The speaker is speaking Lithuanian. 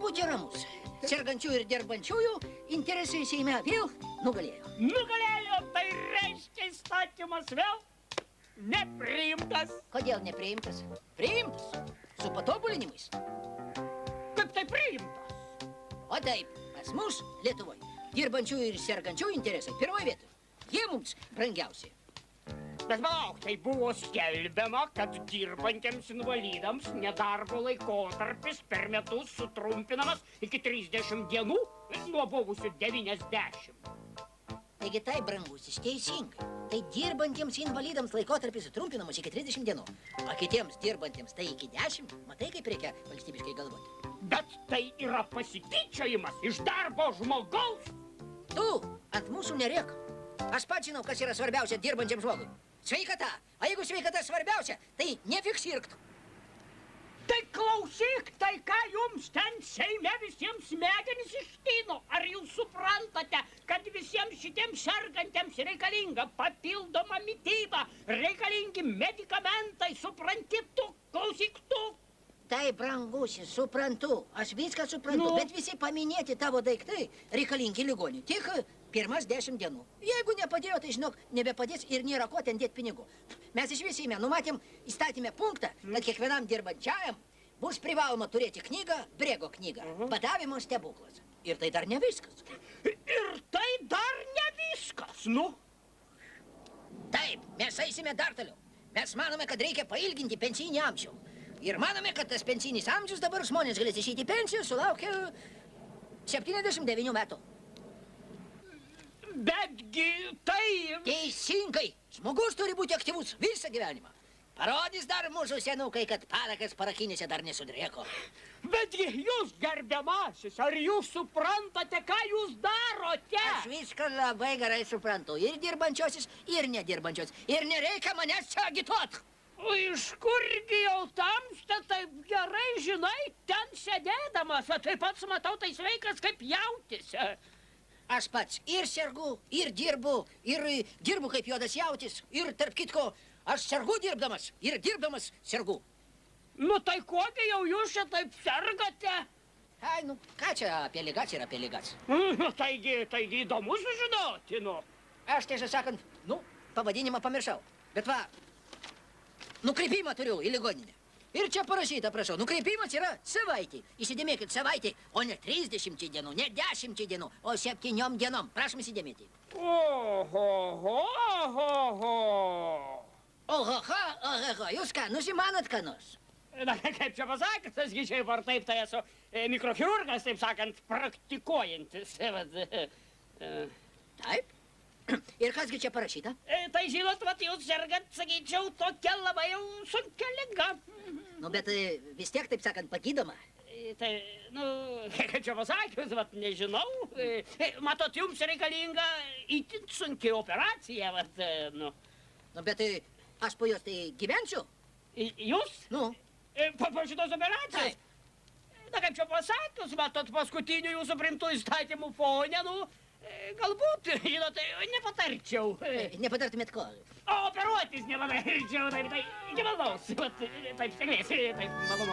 būti ramus. Sergančiųjų ir dirbančiųjų interesai Seime vėl nugalėjo. Nugalėjo, tai reiškia įstatymas vėl nepriimtas. Kodėl nepriimtas? Priimtas. Su patobulinimais. Kaip tai priimtas? O taip, pas mus Lietuvoje dirbančiųjų ir sergančiųjų interesai pirmoje vietoje. Jie mums brangiausi. Bet palauk, tai buvo skelbiama, kad dirbantiems invalidams nedarbo laikotarpis per metus sutrumpinamas iki 30 dienų nuo buvusių 90. Taigi tai, brangusis, teisingai. Tai dirbantiems invalidams laikotarpis sutrumpinamas iki 30 dienų, o kitiems dirbantiems tai iki 10. Matai, kaip reikia valstybiškai galvoti. Bet tai yra pasityčiojimas iš darbo žmogaus. Tu ant mūsų nerėk. Aš pats žinau, kas yra svarbiausia dirbančiam žmogui. Sveikata. O jeigu sveikata svarbiausia, tai nefik sirgt. Tai klausyk, tai ką jums ten Seime visiems smegenis ištino? Ar jūs suprantate, kad visiems šitiems sergantiems reikalinga papildoma mityba, reikalingi medikamentai, supranti tu, klausyk tu? Tai, brangusis, suprantu. Aš viską suprantu, bet visi paminėti tavo daiktai reikalingi ligonių. Tik pirmas 10 dienų. Jeigu nepadėjo, tai žinok, nebepadės ir nėra ko ten dėti pinigų. Mes iš Seime numatėm įstatymę punktą, kad kiekvienam dirbančiajam bus privaloma turėti knygą, Brego knygą, badavimo stebuklas. Ir tai dar ne viskas. Ir tai dar ne viskas, nu? Taip, mes eisime dar toliau. Mes manome, kad reikia pailginti pensijinį amžių. Ir manome, kad tas pensijinis amžius dabar žmonės galės išeiti į pensiją sulaukę 79 metų. Betgi tai... Teisingai. Žmogus turi būti aktyvus visą gyvenimą. Parodys dar mūsų senukai, kad parakas parakinėse dar nesudrėko. Betgi jūs, gerbiamasis, ar jūs suprantate, ką jūs darote? Aš viską labai gerai suprantu. Ir dirbančiosius, ir nedirbančiosius. Ir nereikia manęs čia agituot. O iš kurgi jau tamsta taip gerai, žinai, ten sėdėdamas, o taip pats matau, tai sveikas kaip jautis. Aš pats ir sergu, ir dirbu kaip juodas jautis. Ir tarp kitko, aš sergu dirbdamas ir dirbdamas sergu. Nu tai kogi jau jūs čia taip sergate? Ai, nu, ką čia apie ligas ir apie ligas? Taigi įdomu sužinoti, nu. Aš tiesą sakant, pavadinimą pamiršau. Bet va, nukreipimą turiu į ligoninę. Ir čia parašyta, prašau, nukreipimas yra savaitė. Įsidėmėkit savaitė, o ne 30 dienų, ne 10 dienų, o 7 dienom. Prašom įsidėmėti. Oho. Oho, jūs ką, nusimanat ką nors? Na, kaip čia pasakęs, asgi šiaip ar taip, tai esu mikrochirurgas, taip sakant, praktikuojantis. Taip? Ir kasgi čia parašyta? Tai žinot, vat jūs sergat, sakyčiau, tokia labai jau sunkia liga. Nu, bet vis tiek, taip sakant, pagydoma. Tai, kaip čia pasakius, vat nežinau. Matot, jums reikalinga itin sunki operacija, vat, Nu, bet aš po jos tai gyvensiu? Jūs? Nu. Po šitos operacijos? Na, kaip čia pasakius, matot, paskutinių jūsų primtų įstatymų fone, galbūt, žinot, nepatarčiau. Nepatartumėt ko? Operuotis nepatarčiau, tai iki malonaus. Taip, sėkmės, taip, malonu.